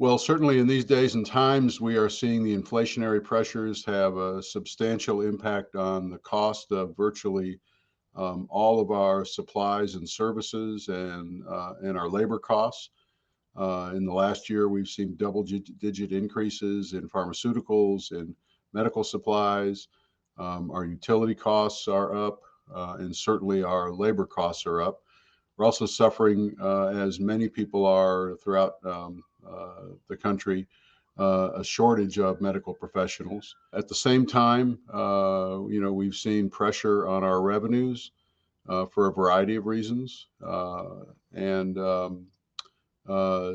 Well, certainly in these days and times, we are seeing the inflationary pressures have a substantial impact on the cost of virtually all of our supplies and services and our labor costs. In the last year, we've seen double-digit increases in pharmaceuticals and medical supplies. Our utility costs are up, and certainly our labor costs are up. We're also suffering, as many people are throughout the country, a shortage of medical professionals. At the same time, we've seen pressure on our revenues for a variety of reasons, and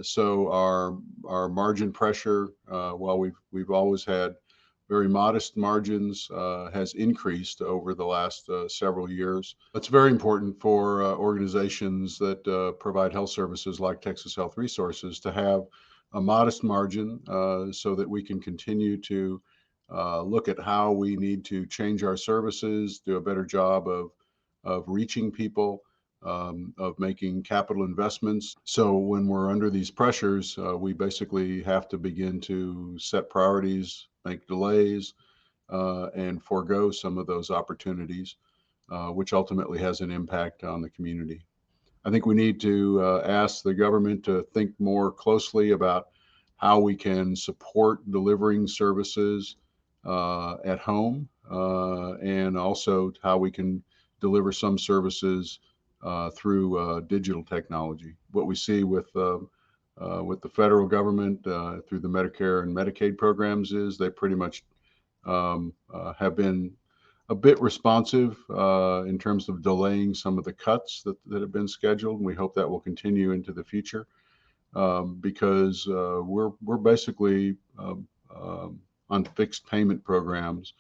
so our margin pressure, while we've always had very modest margins, has increased over the last several years. It's very important for organizations that provide health services like Texas Health Resources to have a modest margin so that we can continue to look at how we need to change our services, do a better job of reaching people, of making capital investments. So when we're under these pressures, we basically have to begin to set priorities, make delays, and forego some of those opportunities, which ultimately has an impact on the community. I think we need to ask the government to think more closely about how we can support delivering services at home, and also how we can deliver some services through digital technology. What we see with the federal government through the Medicare and Medicaid programs is they pretty much have been a bit responsive in terms of delaying some of the cuts that have been scheduled. And we hope that will continue into the future because we're basically on fixed payment programs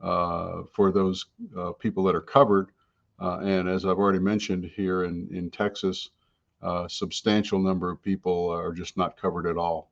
for those people that are covered. And as I've already mentioned, here in Texas, a substantial number of people are just not covered at all.